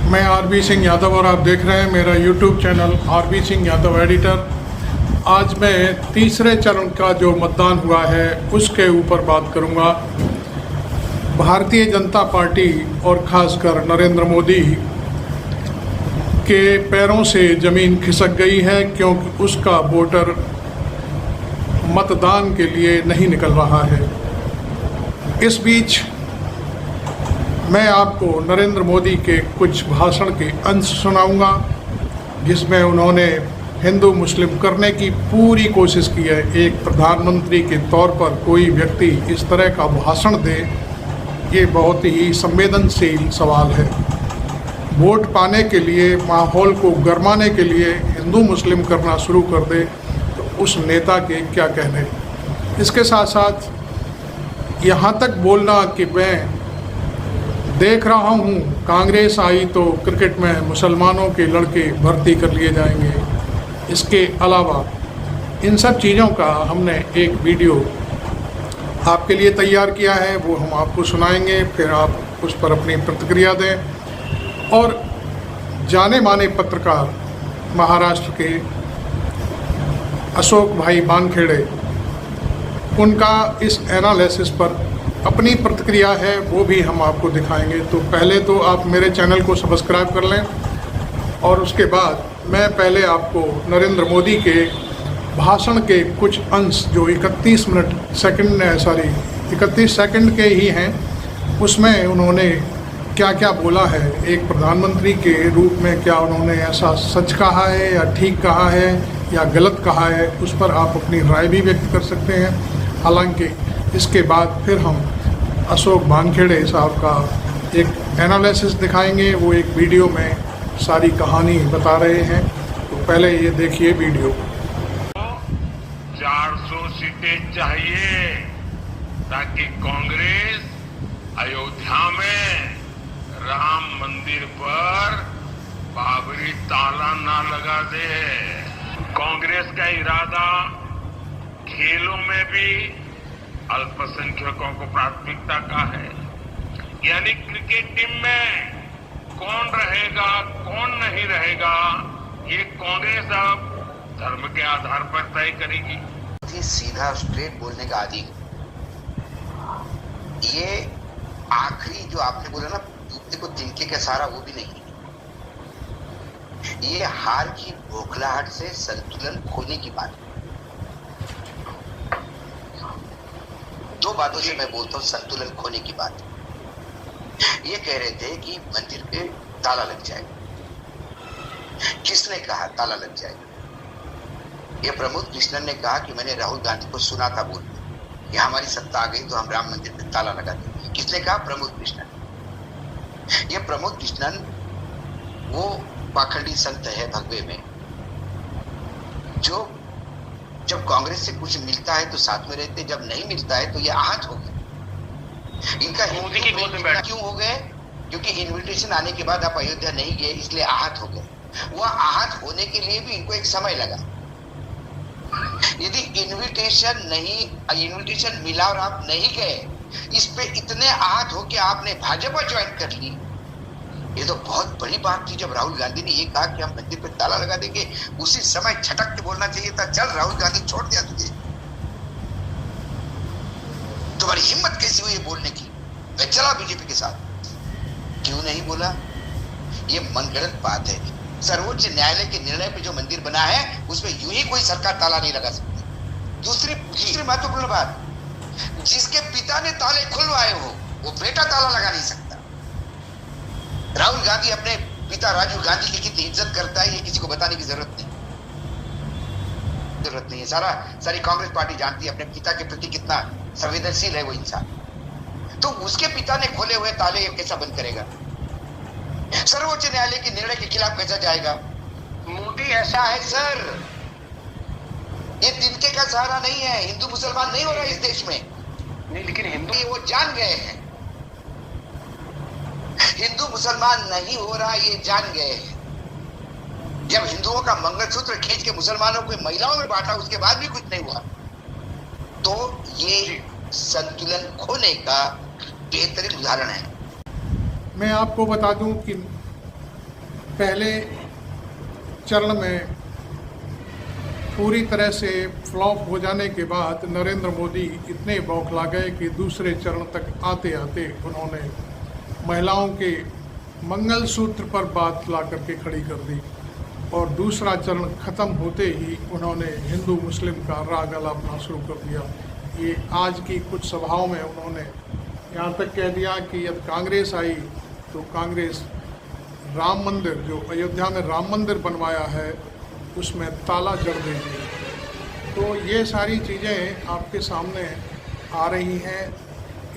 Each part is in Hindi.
मैं आरबी सिंह यादव और आप देख रहे हैं मेरा YouTube channel RB Singh Yadav editor. आज मैं तीसरे चरण का जो मतदान हुआ है उसके ऊपर बात करूंगा। भारतीय जनता पार्टी और ख़ासकर नरेंद्र मोदी के पैरों से ज़मीन खिसक गई है, क्योंकि उसका वोटर मतदान के लिए नहीं निकल रहा है। इस बीच मैं आपको नरेंद्र मोदी के कुछ भाषण के अंश सुनाऊंगा, जिसमें उन्होंने हिंदू मुस्लिम करने की पूरी कोशिश की है। एक प्रधानमंत्री के तौर पर कोई व्यक्ति इस तरह का भाषण दे, ये बहुत ही संवेदनशील सवाल है। वोट पाने के लिए, माहौल को गरमाने के लिए हिंदू मुस्लिम करना शुरू कर दे तो उस नेता के क्या कहने। इसके साथ साथ यहाँ तक बोलना कि मैं देख रहा हूँ कांग्रेस आई तो क्रिकेट में मुसलमानों के लड़के भर्ती कर लिए जाएंगे। इसके अलावा इन सब चीज़ों का हमने एक वीडियो आपके लिए तैयार किया है, वो हम आपको सुनाएंगे, फिर आप उस पर अपनी प्रतिक्रिया दें। और जाने माने पत्रकार महाराष्ट्र के अशोक भाई वानखेड़े, उनका इस एनालिसिस पर अपनी प्रतिक्रिया है, वो भी हम आपको दिखाएंगे। तो पहले तो आप मेरे चैनल को सब्सक्राइब कर लें, और उसके बाद मैं पहले आपको नरेंद्र मोदी के भाषण के कुछ अंश जो 31 सेकंड के ही हैं, उसमें उन्होंने क्या क्या बोला है, एक प्रधानमंत्री के रूप में क्या उन्होंने ऐसा सच कहा है या ठीक कहा है या गलत कहा है, उस पर आप अपनी राय भी व्यक्त कर सकते हैं। हालांकि इसके बाद फिर हम अशोक वानखेड़े साहब का एक एनालिसिस दिखाएंगे, वो एक वीडियो में सारी कहानी बता रहे हैं। तो पहले ये देखिए वीडियो। 400 सीटें चाहिए ताकि कांग्रेस अयोध्या में राम मंदिर पर बाबरी ताला ना लगा दे। कांग्रेस का इरादा खेलों में भी अल्पसंख्यकों को प्राथमिकता का है, यानी क्रिकेट टीम में कौन रहेगा कौन नहीं रहेगा ये कांग्रेस अब धर्म के आधार पर तय करेगी। सीधा स्ट्रेट बोलने का आदि ये आखिरी जो आपने बोला ना, जूते को तिनके का सहारा, वो भी नहीं। ये हार की बौखलाहट से संतुलन खोने की बात। दो बातों से मैं बोलता हूं संतुलन खोने की बात। ये कह रहे थे कि मंदिर पे ताला लग जाएगा। किसने कहा ताला लग जाएगा? ये प्रमोद कृष्णन ने कहा कि मैंने राहुल गांधी को सुना था बोलते कि हमारी सत्ता आ गई तो हम राम मंदिर पे ताला लगा देंगे। किसने कहा? प्रमोद कृष्णन। ये प्रमोद कृष्णन वो पाखंडी संत है भगवे में, जो जब कांग्रेस से कुछ मिलता है तो साथ में रहते, जब नहीं मिलता है तो ये आहत हो गए। इनका मोदी की गोद में बैठ क्यों हो गए? क्योंकि इन्विटेशन आने के बाद आप अयोध्या नहीं गए, इसलिए आहत हो गए। वह आहत होने के लिए भी इनको एक समय लगा। यदि इन्विटेशन मिला और आप नहीं गए, इस पे इतने आहत हो कि आपने भाजपा ज्वाइन कर ली, ये तो बहुत बड़ी बात थी। जब राहुल गांधी ने ये कहा कि हम मंदिर पे ताला लगा देंगे, उसी समय छटक के बोलना चाहिए था, चल राहुल गांधी छोड़ दिया तुझे, तुम्हारी हिम्मत कैसी हुई बोलने की, मैं चला बीजेपी के साथ। क्यों नहीं बोला? ये मनगढ़ंत बात है। सर्वोच्च न्यायालय के निर्णय पे जो मंदिर बना है उसमें यूं ही कोई सरकार ताला नहीं लगा सकती। दूसरी महत्वपूर्ण बात, जिसके पिता ने ताले खुलवाए हो वो बेटा ताला लगा नहीं सकता। राहुल गांधी अपने पिता राजीव गांधी की कितनी इज्जत करता है ये किसी को बताने की जरूरत नहीं है। सारी कांग्रेस पार्टी जानती है अपने पिता के प्रति कितना संवेदनशील है वो इंसान। तो उसके पिता ने खोले हुए ताले ये कैसा बंद करेगा? सर्वोच्च न्यायालय के निर्णय के खिलाफ कैसा जाएगा? मोदी ऐसा है सर, ये तिनके का सहारा नहीं है। हिंदू मुसलमान नहीं हो रहा इस देश में नहीं, लेकिन हिंदू वो जान गए हैं। हिंदू मुसलमान नहीं हो रहा ये जान गए हैं। जब हिंदुओं का मंगलसूत्र खींच के मुसलमानों को महिलाओं में बांटा, उसके बाद भी कुछ नहीं हुआ, तो ये संतुलन खोने का बेहतरीन उदाहरण है। मैं आपको बता दूं कि पहले चरण में पूरी तरह से फ्लॉप हो जाने के बाद नरेंद्र मोदी इतने बौखला गए कि दूसरे चरण तक आते आते उन्होंने महिलाओं के मंगलसूत्र पर बात ला करके खड़ी कर दी और दूसरा चरण ख़त्म होते ही उन्होंने हिंदू मुस्लिम का राग अलापना शुरू कर दिया। ये आज की कुछ सभाओं में उन्होंने यहाँ तक कह दिया कि यदि कांग्रेस आई तो कांग्रेस राम मंदिर, जो अयोध्या में राम मंदिर बनवाया है, उसमें ताला जड़ देगी। तो ये सारी चीज़ें आपके सामने आ रही हैं।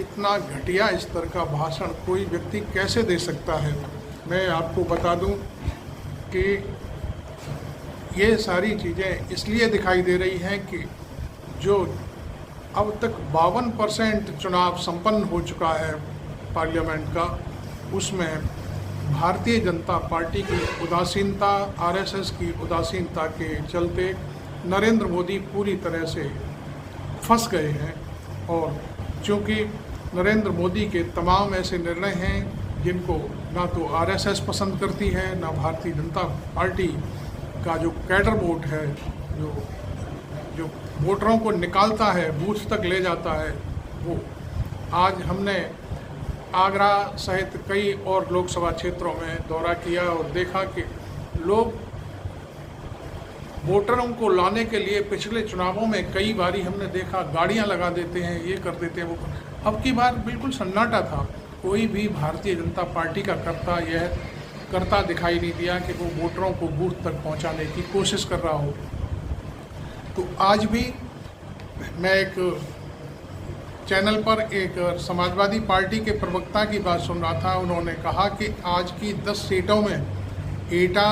इतना घटिया स्तर का भाषण कोई व्यक्ति कैसे दे सकता है? मैं आपको बता दूं कि ये सारी चीज़ें इसलिए दिखाई दे रही हैं कि जो अब तक 52% चुनाव संपन्न हो चुका है पार्लियामेंट का, उसमें भारतीय जनता पार्टी की उदासीनता, आरएसएस की उदासीनता के चलते नरेंद्र मोदी पूरी तरह से फंस गए हैं। और चूँकि नरेंद्र मोदी के तमाम ऐसे निर्णय हैं जिनको ना तो आरएसएस पसंद करती है, ना भारतीय जनता पार्टी का जो कैडर वोट है, जो वोटरों को निकालता है, बूथ तक ले जाता है, वो आज हमने आगरा सहित कई और लोकसभा क्षेत्रों में दौरा किया और देखा कि लोग वोटरों को लाने के लिए पिछले चुनावों में कई बारी हमने देखा गाड़ियां लगा देते हैं, ये कर देते हैं, वो अब की बार बिल्कुल सन्नाटा था। कोई भी भारतीय जनता पार्टी का करता दिखाई नहीं दिया कि वो वोटरों को बूथ तक पहुंचाने की कोशिश कर रहा हो। तो आज भी मैं एक चैनल पर एक समाजवादी पार्टी के प्रवक्ता की बात सुन रहा था। उन्होंने कहा कि आज की 10 सीटों में एटा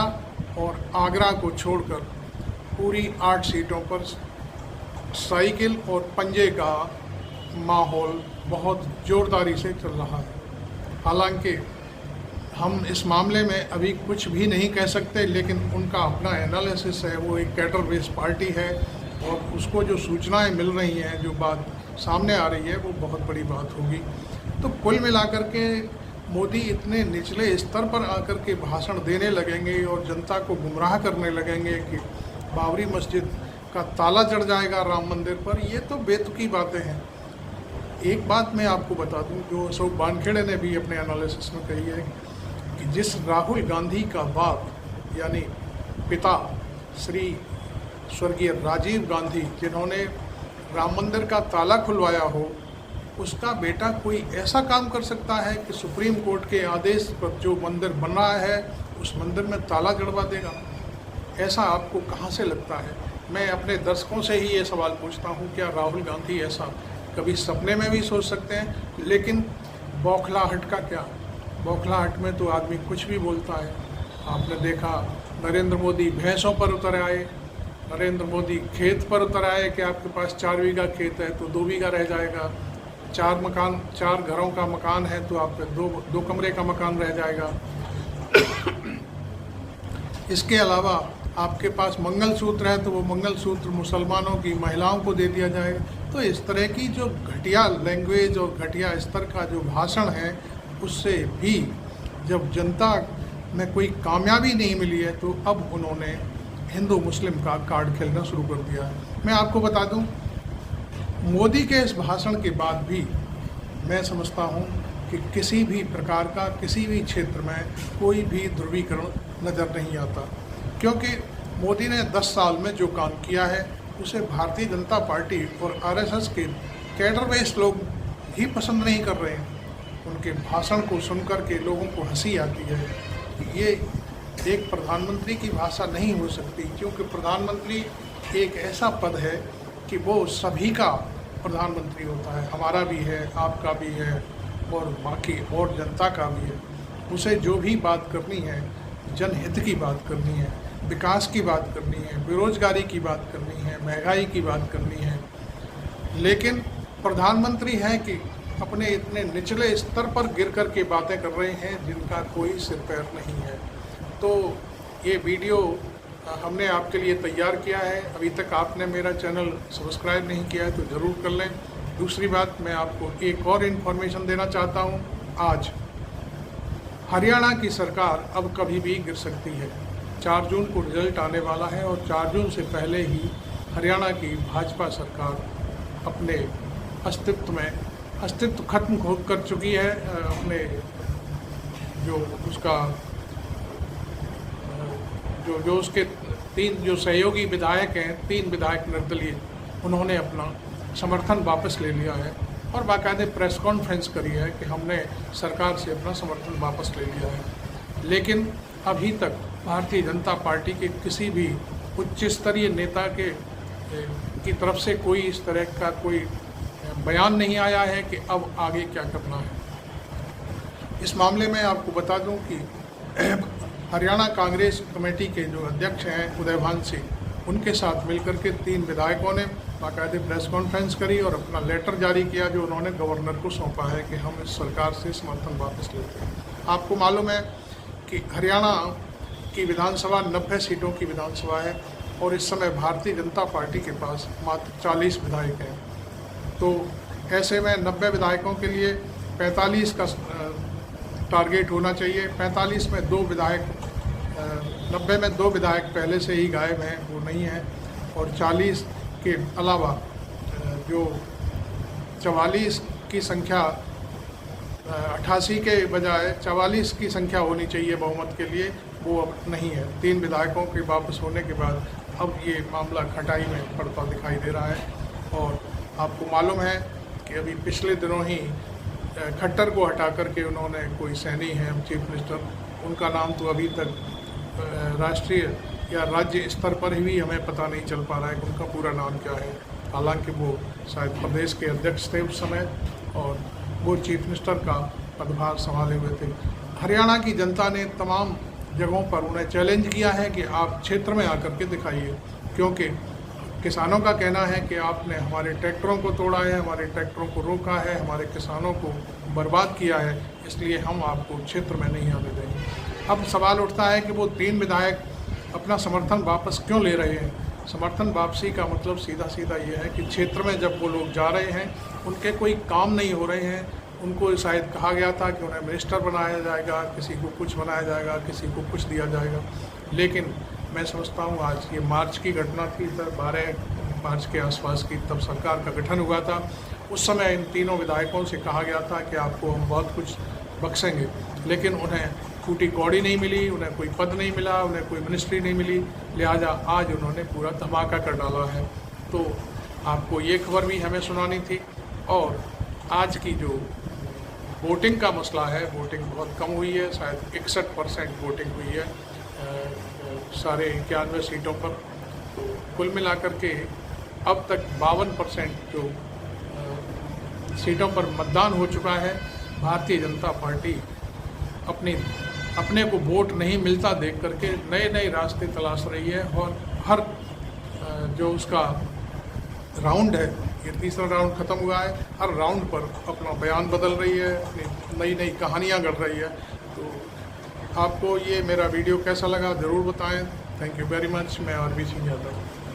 और आगरा को छोड़कर पूरी 8 सीटों पर साइकिल और पंजे का माहौल बहुत ज़ोरदारी से चल रहा है। हालांकि हम इस मामले में अभी कुछ भी नहीं कह सकते, लेकिन उनका अपना एनालिसिस है। वो एक कैडर बेस्ड पार्टी है और उसको जो सूचनाएं मिल रही हैं, जो बात सामने आ रही है, वो बहुत बड़ी बात होगी। तो कुल मिलाकर के मोदी इतने निचले स्तर पर आकर के भाषण देने लगेंगे और जनता को गुमराह करने लगेंगे कि बाबरी मस्जिद का ताला जड़ जाएगा राम मंदिर पर, ये तो बेतुकी बातें हैं। एक बात मैं आपको बता दूं, जो अशोक वानखेड़े ने भी अपने एनालिसिस में कही है कि जिस राहुल गांधी का बाप यानी पिता श्री स्वर्गीय राजीव गांधी, जिन्होंने राम मंदिर का ताला खुलवाया हो, उसका बेटा कोई ऐसा काम कर सकता है कि सुप्रीम कोर्ट के आदेश पर जो मंदिर बन रहा है उस मंदिर में ताला जड़वा देगा? ऐसा आपको कहाँ से लगता है? मैं अपने दर्शकों से ही ये सवाल पूछता हूँ, क्या राहुल गांधी ऐसा कभी सपने में भी सोच सकते हैं? लेकिन बौखलाहट का क्या? बौखलाहट में तो आदमी कुछ भी बोलता है। आपने देखा नरेंद्र मोदी भैंसों पर उतर आए, नरेंद्र मोदी खेत पर उतर आए कि आपके पास 4 बीघा खेत है तो 2 बीघा रह जाएगा, 4 घरों का मकान है तो आप पे 2 कमरे का मकान रह जाएगा। इसके अलावा आपके पास मंगलसूत्र है तो वो मंगलसूत्र मुसलमानों की महिलाओं को दे दिया जाएगा। तो इस तरह की जो घटिया लैंग्वेज और घटिया स्तर का जो भाषण है, उससे भी जब जनता में कोई कामयाबी नहीं मिली है तो अब उन्होंने हिंदू मुस्लिम का कार्ड खेलना शुरू कर दिया है। मैं आपको बता दूं, मोदी के इस भाषण के बाद भी मैं समझता हूं कि किसी भी प्रकार का किसी भी क्षेत्र में कोई भी ध्रुवीकरण नज़र नहीं आता, क्योंकि मोदी ने 10 साल में जो काम किया है उसे भारतीय जनता पार्टी और आरएसएस के कैडर बेस्ड लोग ही पसंद नहीं कर रहे हैं। उनके भाषण को सुनकर के लोगों को हंसी आती है। ये एक प्रधानमंत्री की भाषा नहीं हो सकती, क्योंकि प्रधानमंत्री एक ऐसा पद है कि वो सभी का प्रधानमंत्री होता है, हमारा भी है, आपका भी है और बाकी और जनता का भी है। उसे जो भी बात करनी है, जनहित की बात करनी है, विकास की बात करनी है, बेरोजगारी की बात करनी है, महंगाई की बात करनी है। लेकिन प्रधानमंत्री हैं कि अपने इतने निचले स्तर पर गिर कर के बातें कर रहे हैं जिनका कोई सिर पैर नहीं है। तो ये वीडियो हमने आपके लिए तैयार किया है। अभी तक आपने मेरा चैनल सब्सक्राइब नहीं किया है तो ज़रूर कर लें। दूसरी बात, मैं आपको एक और इन्फॉर्मेशन देना चाहता हूँ। आज हरियाणा की सरकार अब कभी भी गिर सकती है। 4 जून को रिजल्ट आने वाला है और 4 जून से पहले ही हरियाणा की भाजपा सरकार अपने अस्तित्व खत्म कर चुकी है। अपने जो उसका जो उसके 3 जो सहयोगी विधायक हैं, 3 विधायक निर्दलीय, उन्होंने अपना समर्थन वापस ले लिया है और बाकायदे प्रेस कॉन्फ्रेंस करी है कि हमने सरकार से अपना समर्थन वापस ले लिया है। लेकिन अभी तक भारतीय जनता पार्टी के किसी भी उच्च स्तरीय नेता की तरफ से कोई इस तरह का कोई बयान नहीं आया है कि अब आगे क्या करना है। इस मामले में आपको बता दूं कि हरियाणा कांग्रेस कमेटी के जो अध्यक्ष हैं उदयभान सिंह, उनके साथ मिलकर के 3 विधायकों ने बाकायदे प्रेस कॉन्फ्रेंस करी और अपना लेटर जारी किया जो उन्होंने गवर्नर को सौंपा है कि हम इस सरकार से समर्थन वापस लेते हैं। आपको मालूम है कि हरियाणा की विधानसभा 90 सीटों की विधानसभा है और इस समय भारतीय जनता पार्टी के पास मात्र 40 विधायक हैं। तो ऐसे में 90 विधायकों के लिए 45 का टारगेट होना चाहिए। 45 में 2 विधायक 90 में 2 विधायक पहले से ही गायब हैं, वो नहीं हैं। और 40 के अलावा जो 44 की संख्या 88 के बजाय 44 की संख्या होनी चाहिए बहुमत के लिए, वो अब नहीं है। 3 विधायकों के वापस होने के बाद अब ये मामला खटाई में पड़ता दिखाई दे रहा है। और आपको मालूम है कि अभी पिछले दिनों ही खट्टर को हटा करके उन्होंने कोई सैनी है चीफ मिनिस्टर, उनका नाम तो अभी तक राष्ट्रीय या राज्य स्तर पर भी हमें पता नहीं चल पा रहा है कि उनका पूरा नाम क्या है। हालांकि वो शायद प्रदेश के अध्यक्ष थे उस समय और वो चीफ मिनिस्टर का पदभार संभाले हुए थे। हरियाणा की जनता ने तमाम जगहों पर उन्हें चैलेंज किया है कि आप क्षेत्र में आकर के दिखाइए, क्योंकि किसानों का कहना है कि आपने हमारे ट्रैक्टरों को तोड़ा है, हमारे ट्रैक्टरों को रोका है, हमारे किसानों को बर्बाद किया है, इसलिए हम आपको क्षेत्र में नहीं आने देंगे। अब सवाल उठता है कि वो 3 विधायक अपना समर्थन वापस क्यों ले रहे हैं। समर्थन वापसी का मतलब सीधा सीधा ये है कि क्षेत्र में जब वो लोग जा रहे हैं उनके कोई काम नहीं हो रहे हैं, उनको शायद कहा गया था कि उन्हें मिनिस्टर बनाया जाएगा, किसी को कुछ बनाया जाएगा, किसी को कुछ दिया जाएगा। लेकिन मैं समझता हूँ आज ये मार्च की घटना थी, 12 मार्च के आसपास की, तब सरकार का गठन हुआ था। उस समय इन तीनों विधायकों से कहा गया था कि आपको हम बहुत कुछ बख्शेंगे, लेकिन उन्हें फूटी कौड़ी नहीं मिली, उन्हें कोई पद नहीं मिला, उन्हें कोई मिनिस्ट्री नहीं मिली, लिहाजा आज उन्होंने पूरा धमाका कर डाला है। तो आपको ये खबर भी हमें सुनानी थी। और आज की जो वोटिंग का मसला है, वोटिंग बहुत कम हुई है, शायद 61% वोटिंग हुई है सारे 91 सीटों पर। तो कुल मिलाकर के अब तक 52% जो सीटों पर मतदान हो चुका है। भारतीय जनता पार्टी अपने को वोट नहीं मिलता देख करके नए नए रास्ते तलाश रही है और हर जो उसका राउंड है, ये तीसरा राउंड ख़त्म हुआ है, हर राउंड पर अपना बयान बदल रही है, अपनी नई नई कहानियाँ गढ़ रही है। तो आपको ये मेरा वीडियो कैसा लगा ज़रूर बताएं। Thank you very much. मैं आरबी सिंह यादव।